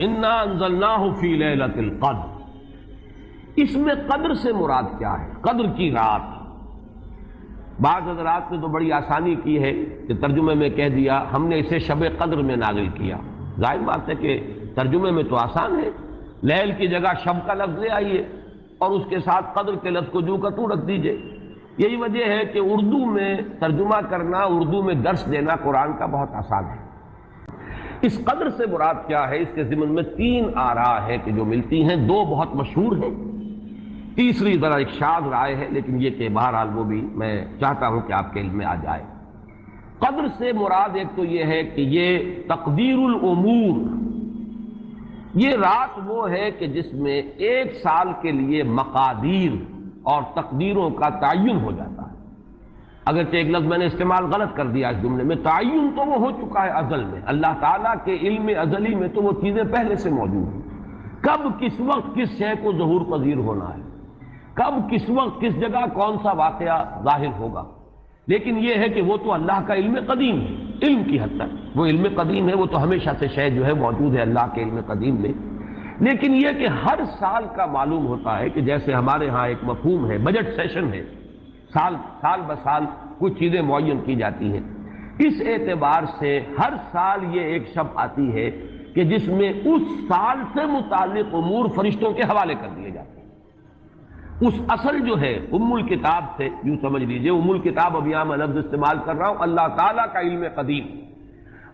انا انزلناہ فی لیلۃ القدر، اس میں قدر سے مراد کیا ہے؟ قدر کی رات۔ بعض حضرات نے تو بڑی آسانی کی ہے کہ ترجمے میں کہہ دیا ہم نے اسے شب قدر میں نازل کیا۔ ظاہر بات ہے کہ ترجمے میں تو آسان ہے، لیل کی جگہ شب کا لفظ لے آئیے اور اس کے ساتھ قدر کے لفظ کو جو کا تو رکھ دیجئے۔ یہی وجہ ہے کہ اردو میں ترجمہ کرنا، اردو میں درس دینا قرآن کا بہت آسان ہے۔ اس قدر سے مراد کیا ہے؟ اس کے ضمن میں تین آراء ہے کہ جو ملتی ہیں، دو بہت مشہور ہیں، تیسری ذرا ایک شاذ رائے ہے، لیکن یہ کہ بہرحال وہ بھی میں چاہتا ہوں کہ آپ کے علم میں آ جائے۔ قدر سے مراد ایک تو یہ ہے کہ یہ تقدیر الامور، یہ رات وہ ہے کہ جس میں ایک سال کے لیے مقادیر اور تقدیروں کا تعین ہو جاتا ہے۔ اگرچہ ایک لفظ میں نے استعمال غلط کر دیا اس جملے میں، تعین تو وہ ہو چکا ہے ازل میں، اللہ تعالیٰ کے علم ازلی میں تو وہ چیزیں پہلے سے موجود ہیں۔ کب کس وقت کس شے کو ظہور پذیر ہونا ہے، کب کس وقت کس جگہ کون سا واقعہ ظاہر ہوگا، لیکن یہ ہے کہ وہ تو اللہ کا علم قدیم ہے، علم کی حد تک وہ علم قدیم ہے، وہ تو ہمیشہ سے شے جو ہے موجود ہے اللہ کے علم قدیم میں۔ لیکن یہ کہ ہر سال کا معلوم ہوتا ہے کہ جیسے ہمارے ہاں ایک مفہوم ہے، بجٹ سیشن ہے، سال بسال کچھ چیزیں معین کی جاتی ہیں، اس اعتبار سے ہر سال یہ ایک شب آتی ہے کہ جس میں اس سال سے متعلق امور فرشتوں کے حوالے کر دیے جاتے ہیں۔ اس اصل جو ہے ام الکتاب سے، یوں سمجھ لیجئے ام الکتاب، اب یہاں میں لفظ استعمال کر رہا ہوں، اللہ تعالیٰ کا علم قدیم،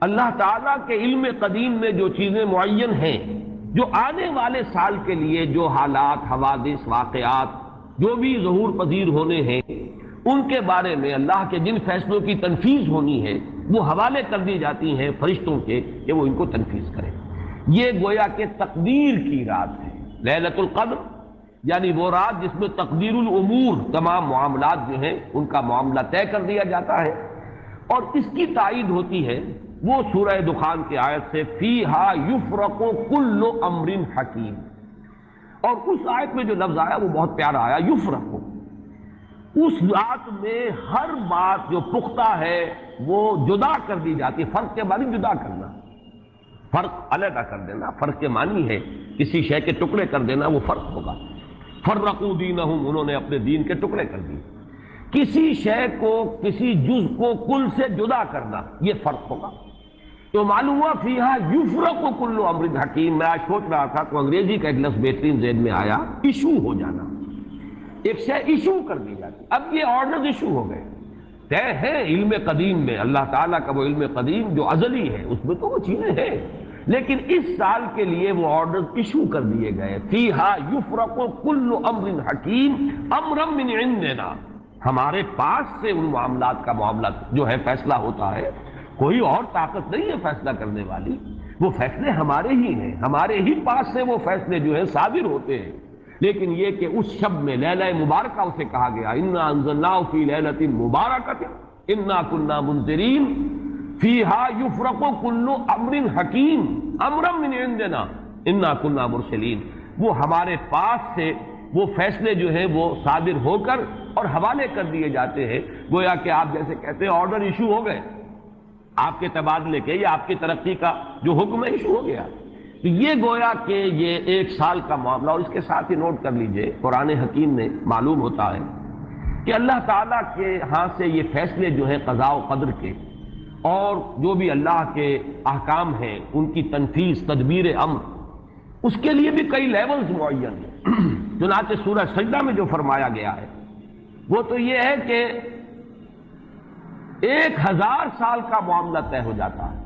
اللہ تعالیٰ کے علم قدیم میں جو چیزیں معین ہیں، جو آنے والے سال کے لیے جو حالات، حوادث، واقعات جو بھی ظہور پذیر ہونے ہیں، ان کے بارے میں اللہ کے جن فیصلوں کی تنفیذ ہونی ہے وہ حوالے کر دی جاتی ہیں فرشتوں کے کہ وہ ان کو تنفیذ کریں۔ یہ گویا کہ تقدیر کی رات ہے لیلۃ القدر، یعنی وہ رات جس میں تقدیر الامور، تمام معاملات جو ہیں ان کا معاملہ طے کر دیا جاتا ہے، اور اس کی تائید ہوتی ہے وہ سورہ دخان کی آیت سے فیہا یفرق کل امر حکیم، اور اس آیت میں جو لفظ آیا وہ بہت پیارا آیا، یفرق، اس رات میں ہر بات جو پختہ ہے وہ جدا کر دی جاتی ہے۔ فرق کے معنی جدا کرنا، فرق علیحدہ کر دینا، فرق کے معنی ہے کسی شے کے ٹکڑے کر دینا، وہ فرق ہوگا۔ فرقوا دینہم، انہوں نے اپنے دین کے ٹکڑے کر دیے۔ کسی شے کو، کسی جز کو کل سے جدا کرنا، یہ فرق ہوگا۔ تو معلوم ہوا فیہا یفرق کل امر حکیم۔ میں آج سوچ رہا تھا تو انگریزی کا ایک لفظ بہترین ذہن میں آیا، ایشو ہو جانا، ایک شے ایشو کر دی جاتی۔ اب یہ آرڈرز ایشو ہو گئے، طے ہے علم قدیم میں، اللہ تعالیٰ کا وہ علم قدیم جو ازلی ہے اس میں تو وہ چیزیں ہیں، لیکن اس سال کے لیے وہ آرڈرز ایشو کر دیے گئے۔ فیہا یفرق کل امر حکیم امرا من عندنا، ہمارے پاس سے ان معاملات کا معاملہ جو ہے فیصلہ ہوتا ہے، کوئی اور طاقت نہیں ہے فیصلہ کرنے والی، وہ فیصلے ہمارے ہی ہیں، ہمارے ہی پاس سے وہ فیصلے جو ہیں صادر ہوتے ہیں۔ لیکن یہ کہ اس شب میں لیلہ مبارکہ اسے کہا گیا، انا انزلناہ فی لیلۃ مبارکۃ انا کنا منذرین فیہا یفرق کل امر حکیم امرا من عندنا انا کنا مرسلین، وہ ہمارے پاس سے وہ فیصلے جو ہیں وہ صادر ہو کر اور حوالے کر دیے جاتے ہیں۔ گویا کہ آپ جیسے کہتے ہیں آرڈر ایشو ہو گئے، آپ کے تبادلے کے یا آپ کی ترقی کا جو حکم ہے ایشو ہو گیا۔ تو یہ گویا کہ یہ ایک سال کا معاملہ، اور اس کے ساتھ ہی نوٹ کر لیجئے قرآن حکیم میں معلوم ہوتا ہے کہ اللہ تعالیٰ کے ہاں سے یہ فیصلے جو ہیں قضاء و قدر کے، اور جو بھی اللہ کے احکام ہیں ان کی تنفیذ، تدبیر امر، اس کے لیے بھی کئی لیولز معین ہیں۔ چنانچہ سورہ سجدہ میں جو فرمایا گیا ہے وہ تو یہ ہے کہ 1000 سال کا معاملہ طے ہو جاتا ہے۔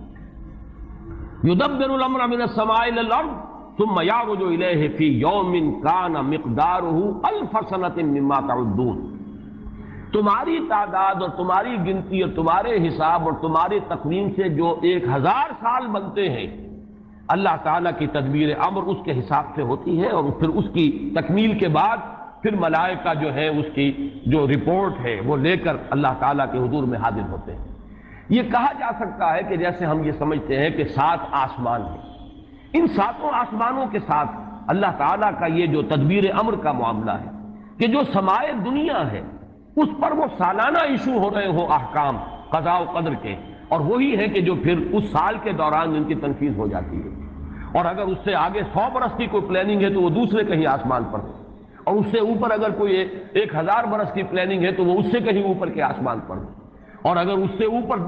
یدبر الامر من السماء الى الارض ثم يعرج الیہ فی یوم کان مقدارہ 1000 سنۃ مما تعدون، تمہاری تعداد اور تمہاری گنتی اور تمہارے حساب اور تمہاری تقویم سے جو 1000 سال بنتے ہیں، اللہ تعالیٰ کی تدبیر امر اس کے حساب سے ہوتی ہے، اور پھر اس کی تکمیل کے بعد پھر ملائکہ جو ہے اس کی جو رپورٹ ہے وہ لے کر اللہ تعالیٰ کے حضور میں حاضر ہوتے ہیں۔ یہ کہا جا سکتا ہے کہ جیسے ہم یہ سمجھتے ہیں کہ 7 آسمان ہیں، ان 7 آسمانوں کے ساتھ اللہ تعالیٰ کا یہ جو تدبیر امر کا معاملہ ہے کہ جو سمائے دنیا ہے اس پر وہ سالانہ ایشو ہو رہے ہوں احکام قضاء و قدر کے، اور وہی ہے کہ جو پھر اس سال کے دوران ان کی تنفیذ ہو جاتی ہے۔ اور اگر اس سے آگے 100 برس کی کوئی پلاننگ ہے تو وہ دوسرے کہیں آسمان پر ہو، اور اس سے اوپر اگر کوئی 1000 برس کی پلاننگ ہے تو وہ اس سے کہیں اوپر کے آسمان پر ہو، اور اگر اس سے اوپر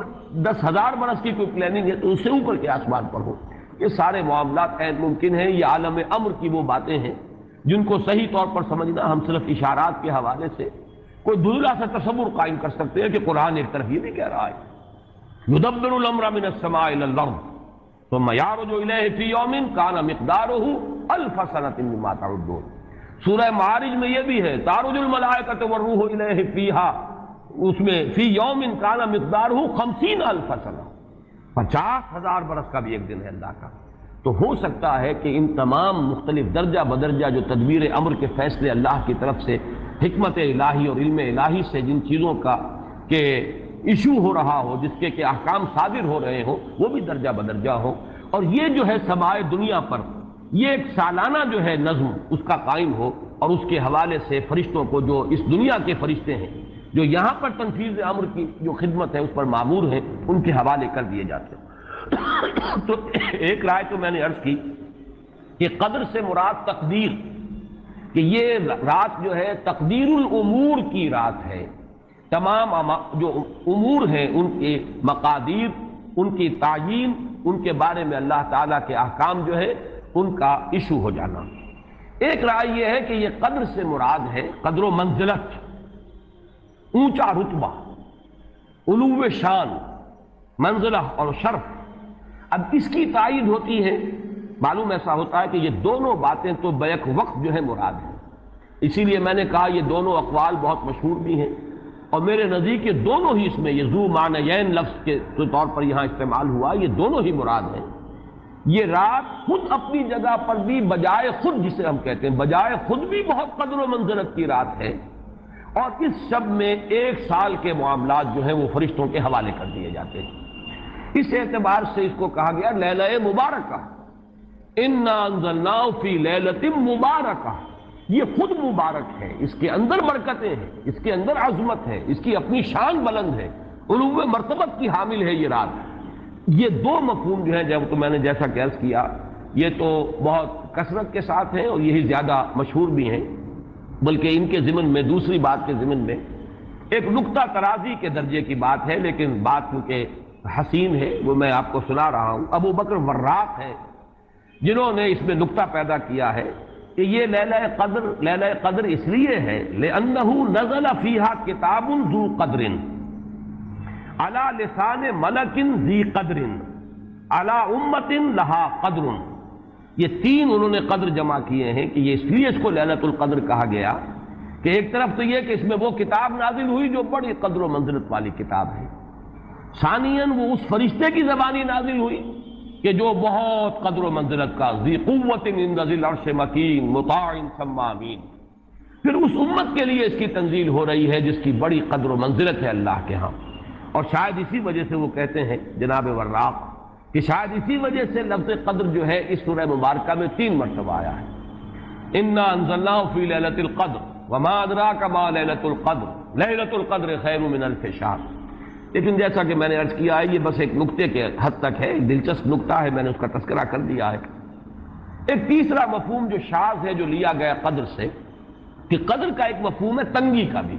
10,000 برس کی کوئی پلاننگ ہے تو اس سے اوپر کے آسمان پر ہو۔ یہ سارے معاملات عین ممکن ہیں۔ یہ عالم امر کی وہ باتیں ہیں جن کو صحیح طور پر سمجھنا ہم صرف اشارات کے حوالے سے کوئی دھندلا سا تصور قائم کر سکتے ہیں کہ قرآن ایک طرف یہ بھی کہہ رہا ہے یدبر الامر من السماء الى الارض ثم يعرج الیہ فی یوم کان مقدارہ 1000 سنۃ مما تعدون۔ سورہ معارج میں یہ بھی ہے تعرج الملائکۃ والروح الیہ فیہا، اس میں فی یوم کان مقدارہ 50,000 سنہ، 50,000 برس کا بھی ایک دن ہے اللہ کا۔ تو ہو سکتا ہے کہ ان تمام مختلف درجہ بدرجہ جو تدبیر امر کے فیصلے اللہ کی طرف سے حکمت الہی اور علم الہی سے جن چیزوں کا کہ ایشو ہو رہا ہو، جس کے کہ احکام صادر ہو رہے ہوں، وہ بھی درجہ بدرجہ ہو، اور یہ جو ہے سمائے دنیا پر یہ ایک سالانہ جو ہے نظم اس کا قائم ہو، اور اس کے حوالے سے فرشتوں کو جو اس دنیا کے فرشتے ہیں جو یہاں پر تنفیذ امر کی جو خدمت ہے اس پر مامور ہیں، ان کے حوالے کر دیے جاتے ہیں۔ تو ایک رائے تو میں نے عرض کی کہ قدر سے مراد تقدیر، کہ یہ رات جو ہے تقدیر الامور کی رات ہے، تمام جو امور ہیں ان کے مقادیر، ان کی تعیین، ان کے بارے میں اللہ تعالیٰ کے احکام جو ہے ان کا ایشو ہو جانا۔ ایک رائے یہ ہے کہ یہ قدر سے مراد ہے قدر و منزلت، اونچا رتبہ، علو شان، منزلہ اور شرف۔ اب اس کی تائید ہوتی ہے، معلوم ایسا ہوتا ہے کہ یہ دونوں باتیں تو بیک وقت جو ہے مراد ہیں، اسی لیے میں نے کہا یہ دونوں اقوال بہت مشہور بھی ہیں، اور میرے نزدیک یہ دونوں ہی اس میں یہ ذو معنیین لفظ کے طور پر یہاں استعمال ہوا، یہ دونوں ہی مراد ہیں۔ یہ رات خود اپنی جگہ پر بھی بجائے خود، جسے ہم کہتے ہیں بجائے خود بھی بہت قدر و منزلت کی رات ہے، اور اس شب میں 1 سال کے معاملات جو ہیں وہ فرشتوں کے حوالے کر دیے جاتے ہیں۔ اس اعتبار سے اس کو کہا گیا لیلہ مبارکہ، انا انزلناہ فی لیلۃ مبارکہ، یہ خود مبارک ہے، اس کے اندر برکتیں ہیں، اس کے اندر عظمت ہے، اس کی اپنی شان بلند ہے، علو مرتبت کی حامل ہے یہ رات۔ یہ دو مفہوم جو ہیں جب تو میں نے جیسا کہ عرض کیا یہ تو بہت کثرت کے ساتھ ہیں اور یہی زیادہ مشہور بھی ہیں، بلکہ ان کے ضمن میں دوسری بات کے ضمن میں ایک نقطہ ترازی کے درجے کی بات ہے، لیکن بات کیونکہ حسین ہے وہ میں آپ کو سنا رہا ہوں۔ ابو بکر وراق ہے جنہوں نے اس میں نقطہ پیدا کیا ہے کہ یہ لیلہ قدر اس لیے ہے لأنہ نزل فیہا کتاب ذو قدر علی لسان ملک ذی قدر علی امت لہا قدر۔ یہ 3 انہوں نے قدر جمع کیے ہیں کہ یہ اس لیے اس کو لیلۃ القدر کہا گیا کہ ایک طرف تو یہ کہ اس میں وہ کتاب نازل ہوئی جو بڑی قدر و منزلت والی کتاب ہے، ثانیاً وہ اس فرشتے کی زبانی نازل ہوئی کہ جو بہت قدر و منزلت کا ذی قوت عند ذی العرش مکین مطاع ثم امین، پھر اس امت کے لیے اس کی تنزیل ہو رہی ہے جس کی بڑی قدر و منزلت ہے اللہ کے ہاں۔ اور شاید اسی وجہ سے وہ کہتے ہیں جناب وراق کہ شاید اسی وجہ سے لفظ قدر جو ہے اس سورہ مبارکہ میں 3 مرتبہ آیا ہے، انا انزلناہ فی لیلۃ القدر وما ادراک ما لیلۃ القدر لیلۃ القدر خیر من الف شہر۔ لیکن جیسا کہ میں نے عرض کیا ہے یہ بس ایک نقطے کے حد تک ہے، ایک دلچسپ نقطہ ہے، میں نے اس کا تذکرہ کر دیا ہے۔ ایک تیسرا مفہوم جو شاذ ہے جو لیا گیا قدر سے، کہ قدر کا ایک مفہوم ہے تنگی کا بھی،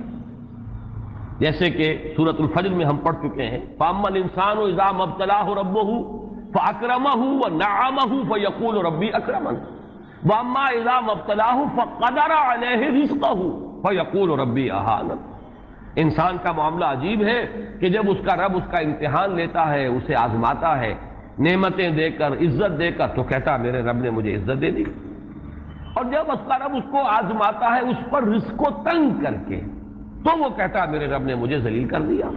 جیسے کہ سورۃ الفجر میں ہم پڑھ چکے ہیں فَأَمَّا الْإِنسَانُ إِذَا مَا ابْتَلَاهُ رَبُّهُ فَأَكْرَمَهُ وَنَعَّمَهُ فَيَقُولُ رَبِّي أَكْرَمَنِ وَأَمَّا إِذَا مَا ابْتَلَاهُ فَقَدَرَ عَلَيْهِ رِزْقَهُ فَيَقُولُ رَبِّي أَهَانَنِ۔ انسان کا معاملہ عجیب ہے کہ جب اس کا رب اس کا امتحان لیتا ہے، اسے آزماتا ہے، نعمتیں دے کر، عزت دے کر، تو کہتا میرے رب نے مجھے عزت دے دی، اور جب اس کا رب اس کو آزماتا ہے اس پر رزق کو تنگ کر کے، تو وہ کہتا میرے رب نے مجھے ذلیل کر دیا۔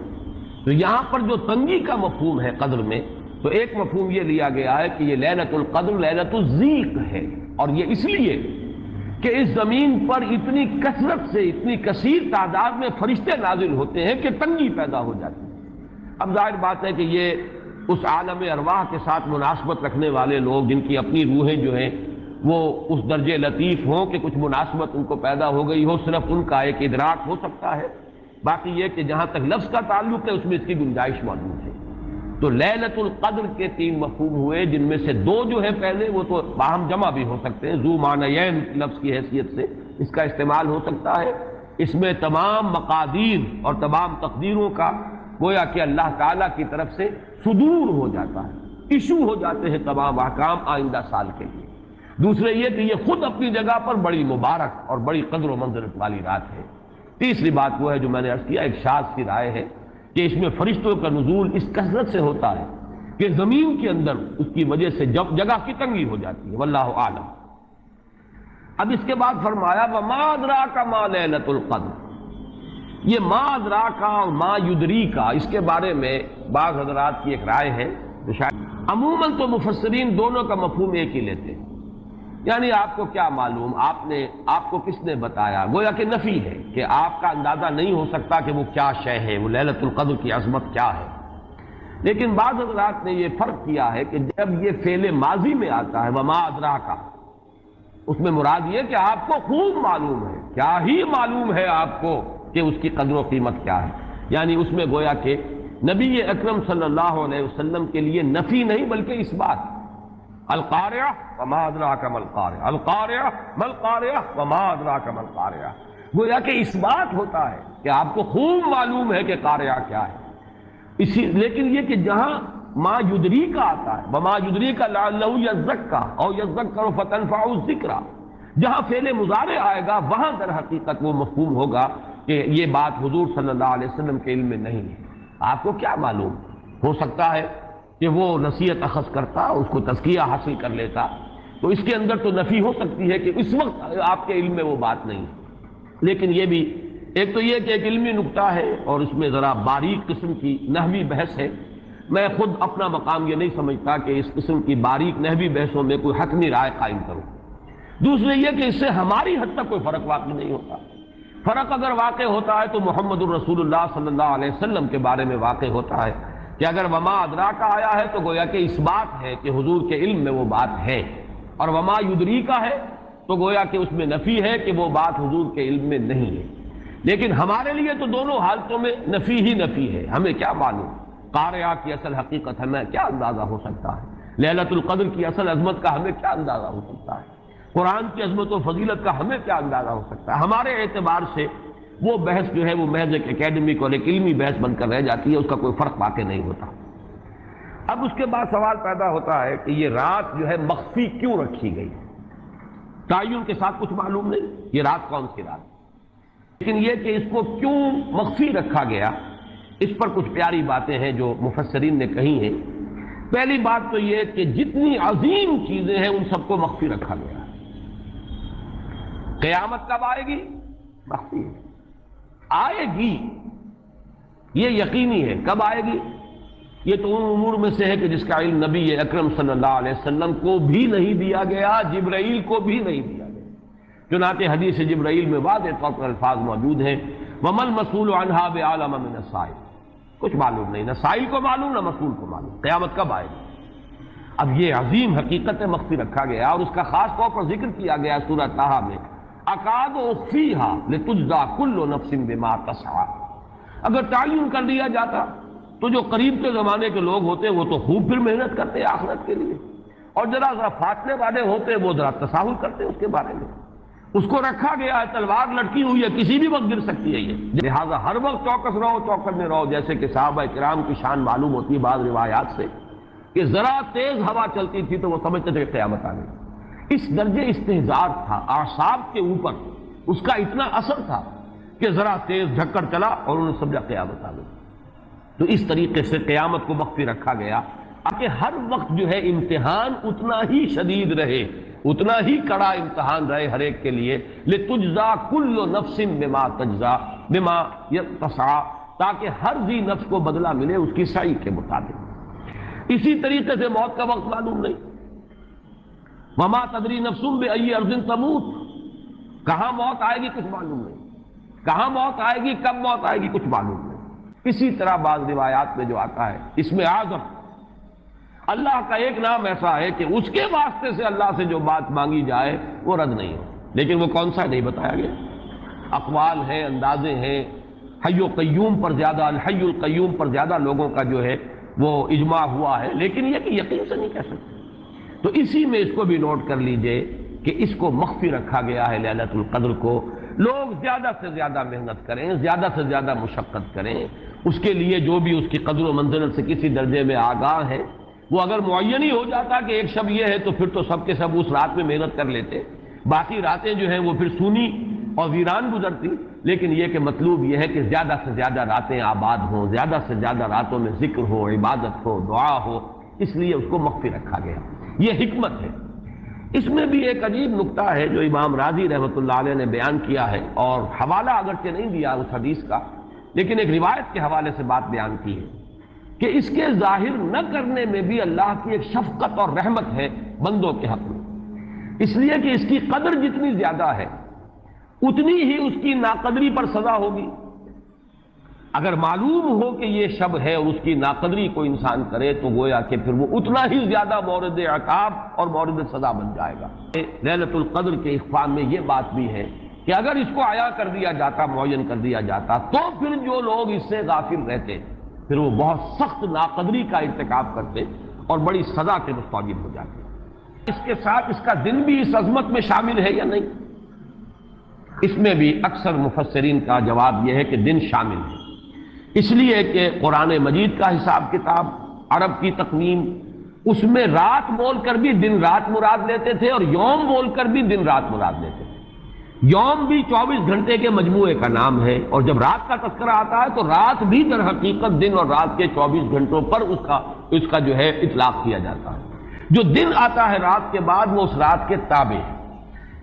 تو یہاں پر جو تنگی کا مفہوم ہے قدر میں، تو ایک مفہوم یہ لیا گیا ہے کہ یہ لیلۃ القدر لیلۃ الضیق ہے، اور یہ اس لیے کہ اس زمین پر اتنی کثرت سے، اتنی کثیر تعداد میں فرشتے نازل ہوتے ہیں کہ تنگی پیدا ہو جاتی ہے۔ اب ظاہر بات ہے کہ یہ اس عالم ارواح کے ساتھ مناسبت رکھنے والے لوگ جن کی اپنی روحیں جو ہیں وہ اس درجے لطیف ہوں کہ کچھ مناسبت ان کو پیدا ہو گئی ہو، صرف ان کا ایک ادراک ہو سکتا ہے، باقی یہ کہ جہاں تک لفظ کا تعلق ہے اس میں اس کی گنجائش موجود ہے۔ تو لیلۃ القدر کے 3 مفہوم ہوئے، جن میں سے 2 جو ہے پہلے وہ تو باہم جمع بھی ہو سکتے ہیں، ذو معنیین لفظ کی حیثیت سے اس کا استعمال ہو سکتا ہے۔ اس میں تمام مقادیر اور تمام تقدیروں کا گویا کہ اللہ تعالیٰ کی طرف سے صدور ہو جاتا ہے، ایشو ہو جاتے ہیں تمام احکام آئندہ سال کے لیے۔ دوسرے یہ کہ یہ خود اپنی جگہ پر بڑی مبارک اور بڑی قدر و منزلت والی رات ہے۔ تیسری بات وہ ہے جو میں نے عرض کیا، ایک شاذ سی رائے ہے کہ اس میں فرشتوں کا نزول اس کثرت سے ہوتا ہے کہ زمین کے اندر اس کی وجہ سے جگہ کی تنگی ہو جاتی ہے، واللہ اعلم۔ اب اس کے بعد فرمایا وما ادراک ما لیلۃ القدر۔ یہ ما ادراک اور ما یدریک، اس کے بارے میں بعض حضرات کی ایک رائے ہے، عموماً تو مفسرین دونوں کا مفہوم ایک ہی لیتے ہیں، یعنی آپ کو کیا معلوم، آپ کو کس نے بتایا، گویا کہ نفی ہے کہ آپ کا اندازہ نہیں ہو سکتا کہ وہ کیا شے ہے، وہ لیلۃ القدر کی عظمت کیا ہے۔ لیکن بعض حضرات نے یہ فرق کیا ہے کہ جب یہ فعل ماضی میں آتا ہے وما ادراک، اس میں مراد یہ کہ آپ کو خوب معلوم ہے، کیا ہی معلوم ہے آپ کو کہ اس کی قدر و قیمت کیا ہے، یعنی اس میں گویا کہ نبی اکرم صلی اللہ علیہ وسلم کے لیے نفی نہیں بلکہ اس بات، القارعہ وما ادراک ما القارعہ، القارعہ ما القارعہ وما ادراک ما القارعہ، گویا کہ اس بات ہوتا ہے کہ آپ کو خوب معلوم ہے کہ قارعہ کیا ہے۔ لیکن یہ کہ جہاں ما یدریک آتا ہے، وما یدریک لعلہ یزکیٰ او یذکر فتنفعہ الذکریٰ، جہاں فعل مضارع آئے گا وہاں در حقیقت وہ مفہوم ہوگا کہ یہ بات حضور صلی اللہ علیہ وسلم کے علم میں نہیں ہے۔ آپ کو کیا معلوم، ہو سکتا ہے کہ وہ نصیحت اخذ کرتا، اس کو تزکیہ حاصل کر لیتا، تو اس کے اندر تو نفی ہو سکتی ہے کہ اس وقت آپ کے علم میں وہ بات نہیں ہے۔ لیکن یہ بھی ایک تو یہ کہ ایک علمی نکتہ ہے اور اس میں ذرا باریک قسم کی نحوی بحث ہے، میں خود اپنا مقام یہ نہیں سمجھتا کہ اس قسم کی باریک نحوی بحثوں میں کوئی حتمی رائے قائم کروں۔ دوسرے یہ کہ اس سے ہماری حد تک کوئی فرق واقع نہیں ہوتا، فرق اگر واقع ہوتا ہے تو محمد الرسول اللہ صلی اللہ علیہ وسلم کے بارے میں واقع ہوتا ہے کہ اگر وما ادراک آیا ہے تو گویا کہ اس بات ہے کہ حضور کے علم میں وہ بات ہے، اور وما یدریک ہے تو گویا کہ اس میں نفی ہے کہ وہ بات حضور کے علم میں نہیں ہے۔ لیکن ہمارے لیے تو دونوں حالتوں میں نفی ہی نفی ہے، ہمیں کیا معلوم قارعہ کی اصل حقیقت ہمیں کیا اندازہ ہو سکتا ہے، لیلۃ القدر کی اصل عظمت کا ہمیں کیا اندازہ ہو سکتا ہے، قرآن کی عظمت و فضیلت کا ہمیں کیا اندازہ ہو سکتا ہے۔ ہمارے اعتبار سے وہ بحث جو ہے وہ محض ایک اکیڈمک اور ایک علمی بحث بن کر رہ جاتی ہے، اس کا کوئی فرق واقع نہیں ہوتا۔ اب اس کے بعد سوال پیدا ہوتا ہے کہ یہ رات جو ہے مخفی کیوں رکھی گئی، تعین کے ساتھ کچھ معلوم نہیں یہ رات کون سی رات، لیکن یہ کہ اس کو کیوں مخفی رکھا گیا، اس پر کچھ پیاری باتیں ہیں جو مفسرین نے کہی ہیں۔ پہلی بات تو یہ کہ جتنی عظیم چیزیں ہیں ان سب کو مخفی رکھا گیا۔ قیامت کب آئے گی، مخفی ہے، آئے گی یہ یقینی ہے، کب آئے گی یہ تو ان امور میں سے ہے کہ جس کا علم نبی اکرم صلی اللہ علیہ وسلم کو بھی نہیں دیا گیا، جبرائیل کو بھی نہیں دیا گیا۔ چنانچہ حدیث جبرائیل میں واضح طور پر الفاظ موجود ہیں وَمَا الْمَسْئُولُ عَنْهَا بِأَعْلَمَ مِنَ السَّائِلِ، کچھ معلوم نہیں، نہ سائل کو معلوم نہ مسئول کو معلوم قیامت کب آئے گی۔ اب یہ عظیم حقیقت مخفی رکھا گیا اور اس کا خاص طور پر ذکر کیا گیا سورہ طٰہٰ میں، اکاد اخفیھا لتجزی کل نفس بما تسعی۔ اگر تعین کر دیا جاتا تو جو قریب کے زمانے کے لوگ ہوتے وہ تو خوب پھر محنت کرتے آخرت کے لیے، اور ذرا فاصلے والے ہوتے وہ ذرا تساہل کرتے اس کے بارے میں۔ اس کو رکھا گیا ہے، تلوار لٹکی ہوئی ہے، کسی بھی وقت گر سکتی ہے یہ، لہٰذا ہر وقت چوکس رہو، چوکس میں رہو، جیسے کہ صحابہ کرام کی شان معلوم ہوتی ہے بعض روایات سے کہ ذرا تیز ہوا چلتی تھی تو وہ سمجھتے تھے کہ قیامت آ گئی۔ اس درجے استحضار تھا اعصاب کے اوپر، اس کا اتنا اثر تھا کہ ذرا تیز جھکڑ چلا اور انہوں نے سمجھا قیامت آ گئی۔ تو اس طریقے سے قیامت کو مخفی رکھا گیا تاکہ ہر وقت جو ہے امتحان اتنا ہی شدید رہے، اتنا ہی کڑا امتحان رہے ہر ایک کے لیے، لتجزا کل نفس بما تجزا بما تسعی، تاکہ ہر ذی نفس کو بدلہ ملے اس کی سعی کے مطابق۔ اسی طریقے سے موت کا وقت معلوم نہیں، وما تدری نفس بأی ارض تموت، کہاں موت آئے گی کچھ معلوم نہیں، کہاں موت آئے گی کب موت آئے گی کچھ معلوم نہیں۔ اسی طرح بعض روایات میں جو آتا ہے اس میں اعظم، اللہ کا ایک نام ایسا ہے کہ اس کے واسطے سے اللہ سے جو بات مانگی جائے وہ رد نہیں ہو، لیکن وہ کون سا نہیں بتایا گیا۔ اقوال ہیں، اندازے ہیں، حی و قیوم پر زیادہ، الحی القیوم پر زیادہ لوگوں کا جو ہے وہ اجماع ہوا ہے، لیکن یہ کہ یقین سے نہیں کہہ سکتے۔ تو اسی میں اس کو بھی نوٹ کر لیجئے کہ اس کو مخفی رکھا گیا ہے لیلۃ القدر کو۔ لوگ زیادہ سے زیادہ محنت کریں، زیادہ سے زیادہ مشقت کریں، اس کے لیے جو بھی اس کی قدر و منزلت سے کسی درجے میں آگاہ ہے، وہ اگر معین ہی ہو جاتا کہ ایک شب یہ ہے تو پھر تو سب کے سب اس رات میں محنت کر لیتے، باقی راتیں جو ہیں وہ پھر سونی اور ویران گزرتی۔ لیکن یہ کہ مطلوب یہ ہے کہ زیادہ سے زیادہ راتیں آباد ہوں، زیادہ سے زیادہ راتوں میں ذکر ہو، عبادت ہو، دعا ہو، اس لیے اس کو مخفی رکھا گیا۔ یہ حکمت ہے۔ اس میں بھی ایک عجیب نکتہ ہے جو امام راضی رحمۃ اللہ علیہ نے بیان کیا ہے، اور حوالہ اگرچہ نہیں دیا اس حدیث کا، لیکن ایک روایت کے حوالے سے بات بیان کی ہے کہ اس کے ظاہر نہ کرنے میں بھی اللہ کی ایک شفقت اور رحمت ہے بندوں کے حق میں، اس لیے کہ اس کی قدر جتنی زیادہ ہے اتنی ہی اس کی ناقدری پر سزا ہوگی۔ اگر معلوم ہو کہ یہ شب ہے اور اس کی ناقدری کوئی انسان کرے تو گویا کہ پھر وہ اتنا ہی زیادہ مورد عقاب اور مورد سزا بن جائے گا۔ لیلۃ القدر کے اخفاء میں یہ بات بھی ہے کہ اگر اس کو عیاں کر دیا جاتا، معین کر دیا جاتا، تو پھر جو لوگ اس سے غافل رہتے پھر وہ بہت سخت ناقدری کا ارتکاب کرتے اور بڑی سزا کے مستوجب ہو جاتے۔ اس کے ساتھ اس کا دن بھی اس عظمت میں شامل ہے یا نہیں؟ اس میں بھی اکثر مفسرین کا جواب یہ ہے کہ دن شامل ہے، اس لیے کہ قرآن مجید کا حساب کتاب، عرب کی تقویم، اس میں رات بول کر بھی دن رات مراد لیتے تھے اور یوم بول کر بھی دن رات مراد لیتے تھے۔ یوم بھی 24 گھنٹے کے مجموعے کا نام ہے، اور جب رات کا تذکرہ آتا ہے تو رات بھی در حقیقت دن اور رات کے 24 گھنٹوں پر اس کا جو ہے اطلاق کیا جاتا ہے۔ جو دن آتا ہے رات کے بعد وہ اس رات کے تابع ہے۔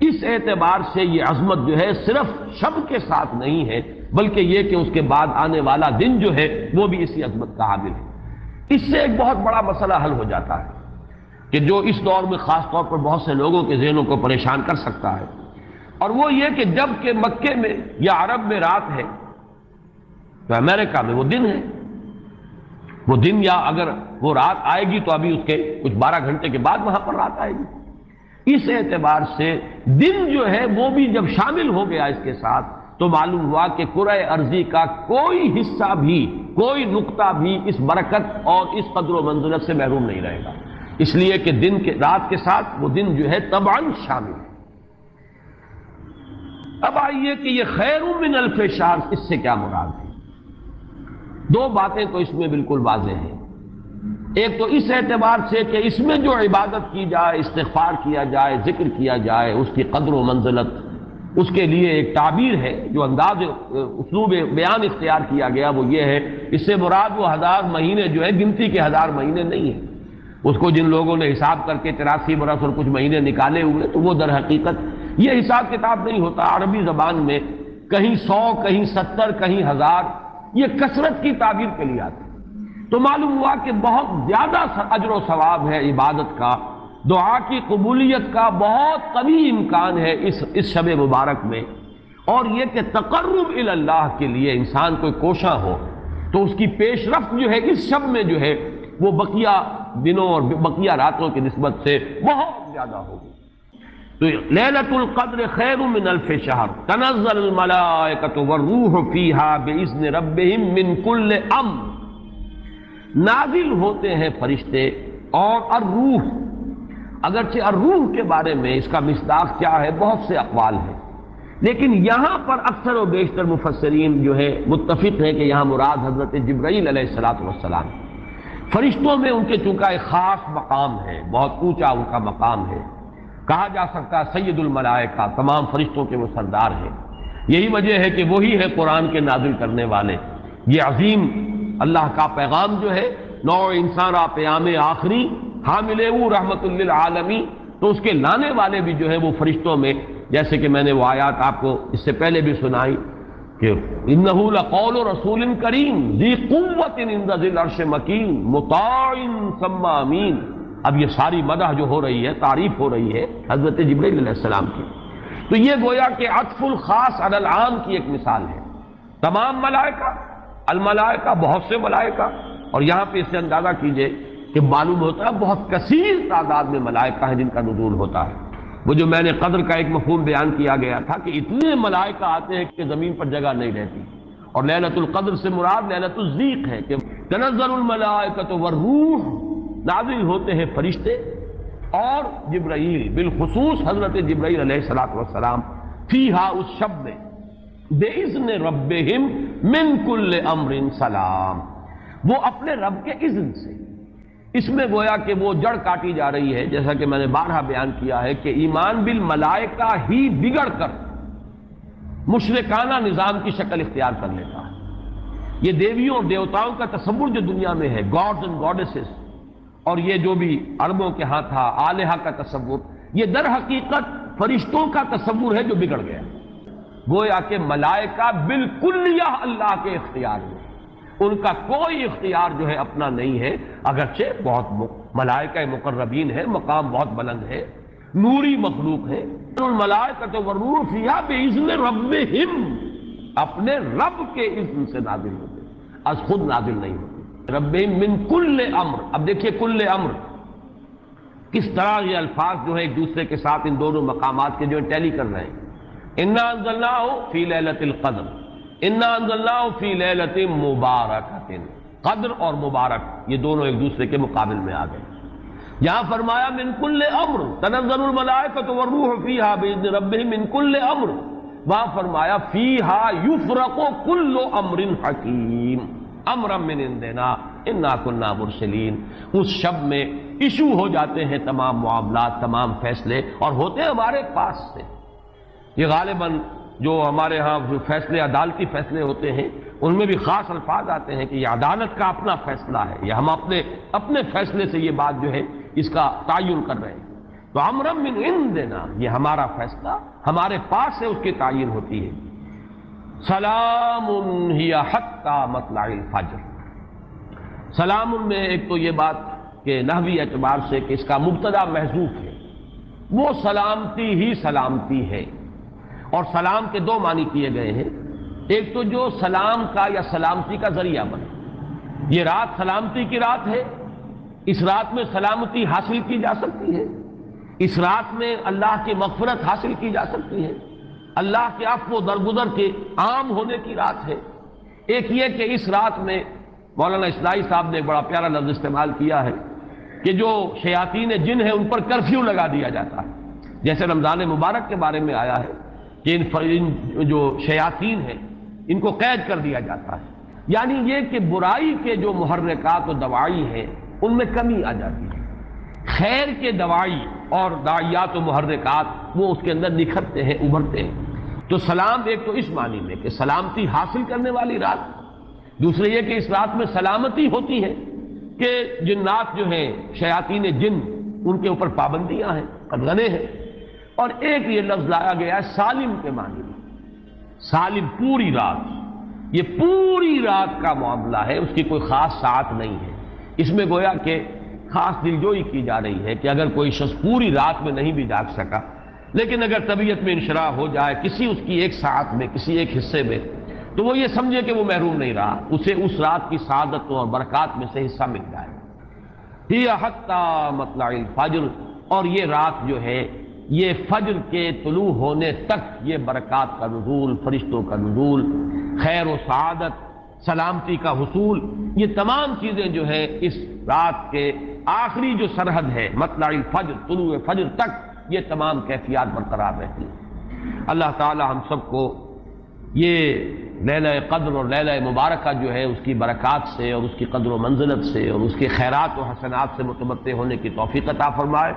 اس اعتبار سے یہ عظمت جو ہے صرف شب کے ساتھ نہیں ہے، بلکہ یہ کہ اس کے بعد آنے والا دن جو ہے وہ بھی اسی عظمت کا حامل ہے۔ اس سے ایک بہت بڑا مسئلہ حل ہو جاتا ہے کہ جو اس دور میں خاص طور پر بہت سے لوگوں کے ذہنوں کو پریشان کر سکتا ہے، اور وہ یہ کہ جب کہ مکے میں یا عرب میں رات ہے تو امریکہ میں وہ دن ہے۔ وہ دن یا اگر وہ رات آئے گی تو ابھی اس کے کچھ 12 گھنٹے کے بعد وہاں پر رات آئے گی۔ اس اعتبار سے دن جو ہے وہ بھی جب شامل ہو گیا اس کے ساتھ تو معلوم ہوا کہ کرۂ ارضی کا کوئی حصہ بھی، کوئی نقطہ بھی اس برکت اور اس قدر و منزلت سے محروم نہیں رہے گا، اس لیے کہ دن کے رات کے ساتھ وہ دن جو ہے طبعاً شامل ہے۔ اب آئیے کہ یہ خیر من الف شہر، اس سے کیا مراد ہے؟ دو باتیں تو اس میں بالکل واضح ہیں۔ ایک تو اس اعتبار سے کہ اس میں جو عبادت کی جائے، استغفار کیا جائے، ذکر کیا جائے، اس کی قدر و منزلت، اس کے لیے ایک تعبیر ہے، جو انداز اسلوب بیان اختیار کیا گیا وہ یہ ہے، اس سے مراد وہ 1000 مہینے جو ہے گنتی کے 1000 مہینے نہیں ہیں۔ اس کو جن لوگوں نے حساب کر کے 83 برس اور کچھ مہینے نکالے ہوئے تو وہ در حقیقت یہ حساب کتاب نہیں ہوتا۔ عربی زبان میں کہیں 100، کہیں 70، کہیں 1000 یہ کثرت کی تعبیر کے لیے آتے ہیں۔ تو معلوم ہوا کہ بہت زیادہ اجر و ثواب ہے عبادت کا، دعا کی قبولیت کا بہت قوی امکان ہے اس شب مبارک میں، اور یہ کہ تقرب الی اللہ کے لیے انسان کوئی کوشاں ہو تو اس کی پیش رفت جو ہے اس شب میں جو ہے وہ بقیہ دنوں اور بقیہ راتوں کی نسبت سے بہت زیادہ ہوگی۔ تو لیلۃ القدر خیر من الف شہر تنزل الملائکۃ والروح فیہا باذن ربہم من کل امر، نازل ہوتے ہیں فرشتے اور الروح۔ اگرچہ الروح کے بارے میں اس کا مصداق کیا ہے بہت سے اقوال ہیں، لیکن یہاں پر اکثر و بیشتر مفسرین جو ہے متفق ہیں کہ یہاں مراد حضرت جبرائیل علیہ السلام۔ فرشتوں میں ان کے چونکہ ایک خاص مقام ہے، بہت اونچا ان کا مقام ہے، کہا جا سکتا ہے سید الملائکہ، تمام فرشتوں کے وہ سردار ہیں۔ یہی وجہ ہے کہ وہی ہے قرآن کے نازل کرنے والے۔ یہ عظیم اللہ کا پیغام جو ہے، نوع انسان را پیام آخری حامل او رحمت للعالمین، تو اس کے لانے والے بھی جو ہے وہ فرشتوں میں، جیسے کہ میں نے وہ آیات آپ کو اس سے پہلے بھی سنائی کہ انہ لقول رسول کریم ذی قوت عند ذی العرش مکین مطاع ثم امین۔ اب یہ ساری مدح جو ہو رہی ہے، تعریف ہو رہی ہے حضرت جبرائیل علیہ السلام کی، تو یہ گویا کہ عطف الخاص علی العام کی ایک مثال ہے۔ تمام ملائکہ، الملائکہ بہت سے ملائکہ، اور یہاں پہ اس سے اندازہ کیجئے کہ معلوم ہوتا ہے بہت کثیر تعداد میں ملائکہ ہیں جن کا نزول ہوتا ہے۔ وہ جو میں نے قدر کا ایک مفہوم بیان کیا گیا تھا کہ اتنے ملائکہ آتے ہیں کہ زمین پر جگہ نہیں رہتی، اور لیلۃ القدر سے مراد لیلۃ الضیق ہے کہ تنزل الملائکۃ والروح، نازل ہوتے ہیں فرشتے اور جبرائیل، بالخصوص حضرت جبرائیل علیہ الصلوۃ والسلام، فیہا اس شب میں، بِإِذْنِ رَبِّهِمْ مِنْ كُلِّ أَمْرٍ سلام، وہ اپنے رب کے اذن سے۔ اس میں گویا کہ وہ جڑ کاٹی جا رہی ہے، جیسا کہ میں نے بارہا بیان کیا ہے کہ ایمان بالملائکہ ہی بگڑ کر مشرکانہ نظام کی شکل اختیار کر لیتا ہے۔ یہ دیویوں اور دیوتاؤں کا تصور جو دنیا میں ہے، گاڈز اینڈ گاڈیسز، اور یہ جو بھی عربوں کے ہاں تھا آلہہ کا تصور، یہ در حقیقت فرشتوں کا تصور ہے جو بگڑ گیا۔ گویا کہ ملائکہ بالکلیہ اللہ کے اختیار میں، ان کا کوئی اختیار جو ہے اپنا نہیں ہے، اگرچہ بہت ملائکہ مقربین ہے، مقام بہت بلند ہے، نوری مخلوق ہے۔ الملائکۃ والروح فیہا بِإِذْنِ رَبِّهِمْ، اپنے رب کے اذن سے نازل ہوتے، از خود نازل نہیں ہوتے۔ ربہم من کل امر، اب دیکھیے کل امر کس طرح یہ الفاظ جو ہے ایک دوسرے کے ساتھ ان دونوں مقامات کے جو ٹیلی کر رہے ہیں۔ انا انزلناہ فی لیلۃ القدر، انا انزلناہ فی لیلۃ مبارکۃ، قدر اور مبارک یہ دونوں ایک دوسرے کے مقابل میں آ گئے۔ یہاں فرمایا من کل امر، تنزل الملائکۃ والروح فیہا باذن ربہم من کل امر، وہاں فرمایا فیہا یفرق کل امر حکیم امرا من عندنا انا کنا مرسلین، اس شب میں ایشو ہو جاتے ہیں تمام معاملات، تمام فیصلے، اور ہوتے ہیں ہمارے پاس سے۔ یہ غالباً جو ہمارے ہاں جو فیصلے عدالتی فیصلے ہوتے ہیں ان میں بھی خاص الفاظ آتے ہیں کہ یہ عدالت کا اپنا فیصلہ ہے، یا ہم اپنے فیصلے سے یہ بات جو ہے اس کا تعین کر رہے ہیں۔ تو امرا من عندنا، یہ ہمارا فیصلہ ہمارے پاس سے اس کی تعین ہوتی ہے۔ سلام ہی حتی مطلع الفجر، سلام میں ایک تو یہ بات کہ نحوی اعتبار سے کہ اس کا مبتدا محذوف ہے، وہ سلامتی ہی سلامتی ہے، اور سلام کے دو معنی کیے گئے ہیں۔ ایک تو جو سلام کا یا سلامتی کا ذریعہ بنے، یہ رات سلامتی کی رات ہے، اس رات میں سلامتی حاصل کی جا سکتی ہے، اس رات میں اللہ کی مغفرت حاصل کی جا سکتی ہے، اللہ کے عفو و درگزر کے عام ہونے کی رات ہے۔ ایک یہ کہ اس رات میں مولانا اسلائی صاحب نے ایک بڑا پیارا لفظ استعمال کیا ہے کہ جو شیاطین جن ہیں ان پر کرفیو لگا دیا جاتا ہے، جیسے رمضان مبارک کے بارے میں آیا ہے کہ ان جو شیاطین ہیں ان کو قید کر دیا جاتا ہے، یعنی یہ کہ برائی کے جو محرکات و دوائی ہیں ان میں کمی آ جاتی ہے، خیر کے دوائی اور داعیات و محرکات وہ اس کے اندر نکھرتے ہیں، ابھرتے ہیں۔ تو سلام ایک تو اس معنی میں کہ سلامتی حاصل کرنے والی رات، دوسرے یہ کہ اس رات میں سلامتی ہوتی ہے کہ جنات جو ہیں شیاطین جن ان کے اوپر پابندیاں ہیں، قدغنے ہیں۔ اور ایک یہ لفظ لایا گیا ہے سالم کے معنی میں، سالم پوری رات، یہ پوری رات کا معاملہ ہے، اس کی کوئی خاص ساعت نہیں ہے۔ اس میں گویا کہ خاص دلجوئی کی جا رہی ہے کہ اگر کوئی شخص پوری رات میں نہیں بھی جاگ سکا، لیکن اگر طبیعت میں انشراح ہو جائے کسی اس کی ایک ساعت میں، کسی ایک حصے میں، تو وہ یہ سمجھے کہ وہ محروم نہیں رہا، اسے اس رات کی سعادتوں اور برکات میں سے حصہ مل جائے۔ ہی حتی مطلع الفجر، اور یہ رات جو ہے یہ فجر کے طلوع ہونے تک یہ برکات کا نزول، فرشتوں کا نزول، خیر و سعادت، سلامتی کا حصول، یہ تمام چیزیں جو ہے اس رات کے آخری جو سرحد ہے مطلع الفجر، طلوع فجر تک یہ تمام کیفیات برقرار رہتی ہیں۔ اللہ تعالی ہم سب کو یہ لیلہ قدر اور لیلہ مبارکہ جو ہے اس کی برکات سے اور اس کی قدر و منزلت سے اور اس کے خیرات و حسنات سے متمتع ہونے کی توفیق عطا فرمائے۔